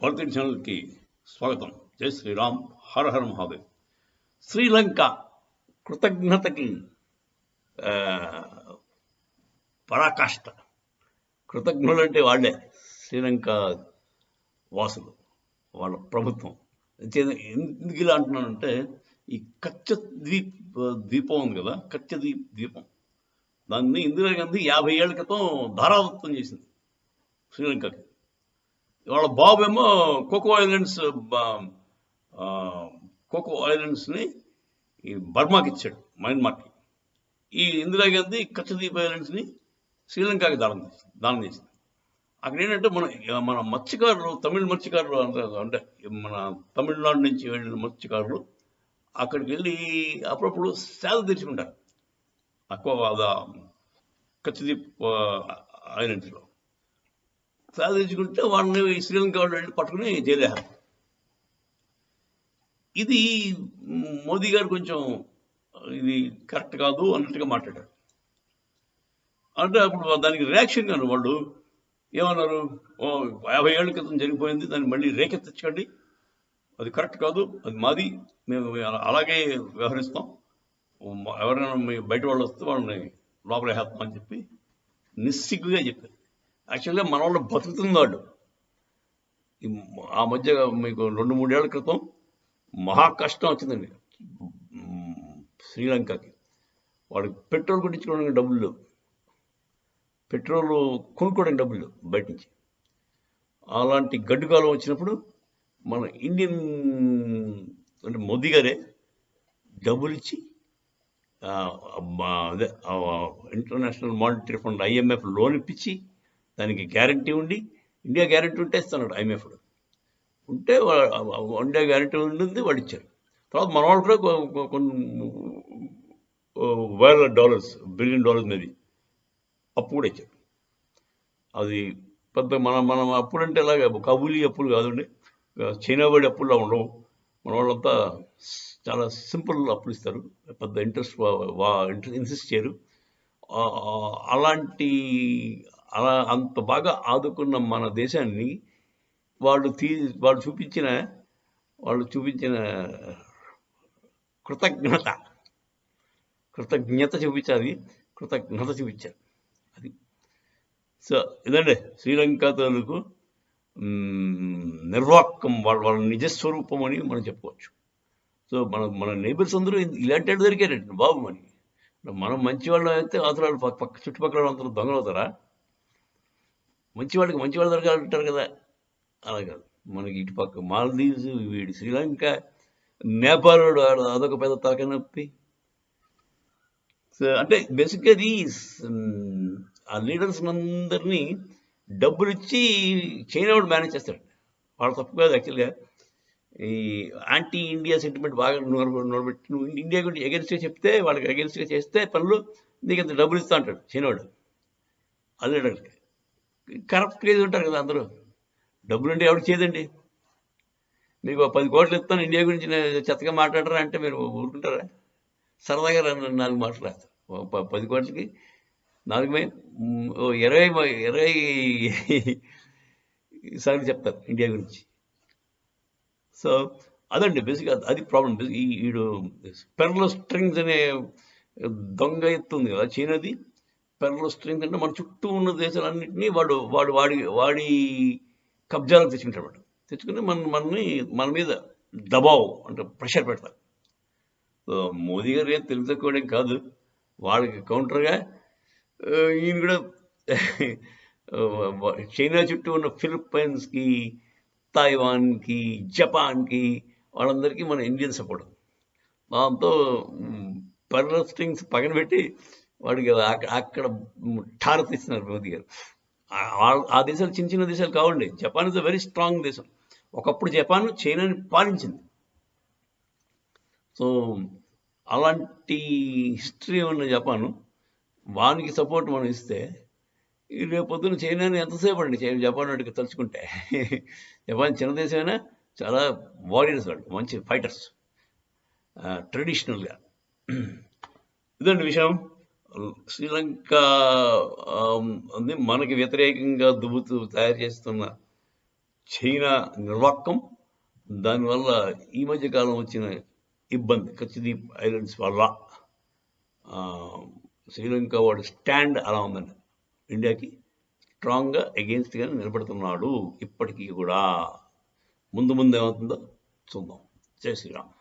భారతీయ ఛానల్కి స్వాగతం. జై శ్రీరామ్, హర హర మహాదేవ్. శ్రీలంక కృతజ్ఞతకి పరాకాష్ట. కృతజ్ఞులు అంటే వాళ్ళే, శ్రీలంక వాసులు, వాళ్ళ ప్రభుత్వం. ఎందుకు ఇలా అంటున్నానంటే, ఈ కచ్చ ద్వీపం ఉంది కదా, కచ్చ ద్వీపం, దాన్ని ఇందిరాగాంధీ 50 ఏళ్ల క్రితం ధారాదత్తం చేసింది శ్రీలంకకి. వాళ్ళ బాబు ఏమో కోకో ఐలాండ్స్ని ఈ బర్మాకి ఇచ్చాడు, మయన్మార్కి. ఈ ఇందిరాగాంధీ కచ్చద్వీప్ ఐలాండ్స్ని శ్రీలంకకి దానం చేసింది. అక్కడ ఏంటంటే మన మత్స్యకారులు, తమిళ మత్స్యకారులు అంటే మన తమిళనాడు నుంచి వెళ్ళిన మత్స్యకారులు అక్కడికి వెళ్ళి అప్పుడప్పుడు సేద తీర్చుకుంటారు కచ్చద్వీప్ ఐలాండ్స్లో. సాధించుకుంటే వాళ్ళని శ్రీలంక వాళ్ళు వెళ్ళి పట్టుకుని జైలేహారు. ఇది మోదీ గారు కొంచెం ఇది కరెక్ట్ కాదు అన్నట్టుగా మాట్లాడారు. అంటే అప్పుడు దానికి రియాక్షన్ గాను వాళ్ళు ఏమన్నారు, 50 ఏళ్ల క్రితం జరిగిపోయింది, దాన్ని మళ్ళీ రేకెత్తించకండి, అది కరెక్ట్ కాదు, అది మాది, మేము అలాగే వ్యవహరిస్తాం, ఎవరైనా బయట వాళ్ళు వస్తే వాళ్ళని లోపల వేస్తాం అని చెప్పి నిస్సిగ్గుగా చెప్పారు. యాక్చువల్గా మన వాళ్ళు బతుకుతుంది వాళ్ళు. ఆ మధ్య మీకు 2-3 ఏళ్ల క్రితం మహా కష్టం వచ్చిందండి శ్రీలంకకి. వాడికి పెట్రోల్ కొట్టించుకోవడానికి డబ్బులు లేవు, పెట్రోల్ కొనుక్కోవడానికి డబ్బులు లేవు బయట నుంచి. అలాంటి గడ్డుకాలం వచ్చినప్పుడు మన ఇండియన్ అంటే మోదీ గారే డబ్బులు ఇచ్చి అదే international monetary fund IMF loan ఇప్పించి దానికి గ్యారంటీ ఉండి, ఇండియా గ్యారంటీ ఉంటే ఇస్తున్నాడు. IMF ఉంటే ఇండియా గ్యారంటీ ఉంటుంది, వాడు ఇచ్చారు. తర్వాత మన వాళ్ళు కూడా కొన్ని $1 బిలియన్ మీద అప్పు కూడా ఇచ్చారు. అది పెద్ద మనం అప్పులు అంటే ఇలాగ కబూలీ అప్పులు కాదండి, చైనా వాడి అప్పుల్లో ఉండవు. మన వాళ్ళంతా చాలా సింపుల్ అప్పులు ఇస్తారు, పెద్ద ఇంట్రెస్ట్ ఇన్సిస్ట్ చేయరు. అలా అంత బాగా ఆదుకున్న మన దేశాన్ని వాళ్ళు చూపించిన కృతజ్ఞత చూపించాలి, కృతజ్ఞత చూపించారు. అది సో ఇదండి శ్రీలంక తాలూకు నిర్వాకం, వాళ్ళ నిజస్వరూపం అని మనం చెప్పుకోవచ్చు. సో మన నైబర్స్ అందరూ ఇలాంటి వాళ్ళు దొరికారండి బాబు. మనం మంచి వాళ్ళం అయితే అవతల పక్క చుట్టుపక్కల అందరూ దొంగలు అవుతారా? మంచి వాళ్ళు దొరకాలంటారు కదా, అలా కాదు. మనకి ఇటు పక్క మాల్దీవ్స్, వీడి శ్రీలంక, నేపాల్ అదొక పెద్ద తలకాయ నొప్పి. సో అంటే బేసిక్గా అది ఆ లీడర్స్ అందరినీ డబ్బులు ఇచ్చి చైనా వాడు మేనేజ్ చేస్తాడు. వాళ్ళు తప్పు కాదు. యాక్చువల్గా ఈ యాంటీ ఇండియా సెంటిమెంట్ బాగా నోడబెట్టి, నువ్వు ఇండియా గురించి ఎగెన్స్ట్గా చెప్తే, వాళ్ళకి ఎగెన్స్ట్గా చేస్తే పనులు నీకు అంత డబ్బులు ఇస్తా అంటాడు చైనావాడు. ఆ లీడర్కి కరప్ట్ కేజీ ఉంటారు కదా అందరూ. డబ్బులు అంటే ఎవరికి చేయదండి. మీకు 10 కోట్లు ఇస్తాను, ఇండియా గురించి చెత్తగా మాట్లాడరా అంటే మీరు ఊరుకుంటారా? సరదాగా 4 మాటలు రాస్తారు. 10 కోట్లకి 20 సార్లు చెప్తారు ఇండియా గురించి. సో అదండి బేసిక్గా అది ప్రాబ్లం. వీడు పెర్లో స్ట్రింగ్స్ అనే దొంగ ఎత్తుంది కదా చైనాది. పెర్లో స్ట్రింగ్స్ అంటే మన చుట్టూ ఉన్న దేశాలన్నింటినీ వాడి కబ్జాలకు తెచ్చుకుంటాడు. తెచ్చుకుని మన మీద దబావ్ అంటే ప్రెషర్ పెడతారు. సో మోదీ గారు ఏం తెలుగు తక్కువడం కాదు, వాళ్ళకి కౌంటర్గా ఈయన కూడా చైనా చుట్టూ ఉన్న ఫిలిప్పైన్స్కి, తైవాన్కి, జపాన్కి, వాళ్ళందరికీ మన ఇండియన్ సపోర్ట్. దాంతో పెర్లో స్ట్రింగ్స్ పక్కన పెట్టి వాడికి అక్కడ ఠారత్ ఇస్తున్నారు మోదీ గారు. ఆ దేశాలు చిన్న దేశాలు కావండి. Japan is a very strong దేశం. ఒకప్పుడు జపాన్ చైనాని పాలించింది. సో అలాంటి హిస్టరీ ఉన్న జపాను, వానికి సపోర్ట్ మనం ఇస్తే రేపొద్దున చైనాని ఎంతసేపు అండి జపాన్ వాడికి తలుచుకుంటే. జపాన్ చిన్న దేశమైనా చాలా వారియర్స్ వాళ్ళు, మంచి ఫైటర్స్ ట్రెడిషనల్గా. ఇదండి విషయం. శ్రీలంక మనకి వ్యతిరేకంగా దుబ్బుతూ తయారు చేస్తున్న చైనా నిర్వాకం, దానివల్ల ఈ మధ్య కాలం వచ్చిన ఇబ్బంది కచ్చిదీప్ ఐలాండ్స్ వల్ల శ్రీలంక వాడి స్టాండ్ అలా ఉందండి. ఇండియాకి స్ట్రాంగ్గా అగెయిన్స్ట్గానే నిలబడుతున్నాడు ఇప్పటికీ కూడా. ముందు ఏమవుతుందో చూద్దాం. జై శ్రీరామ్.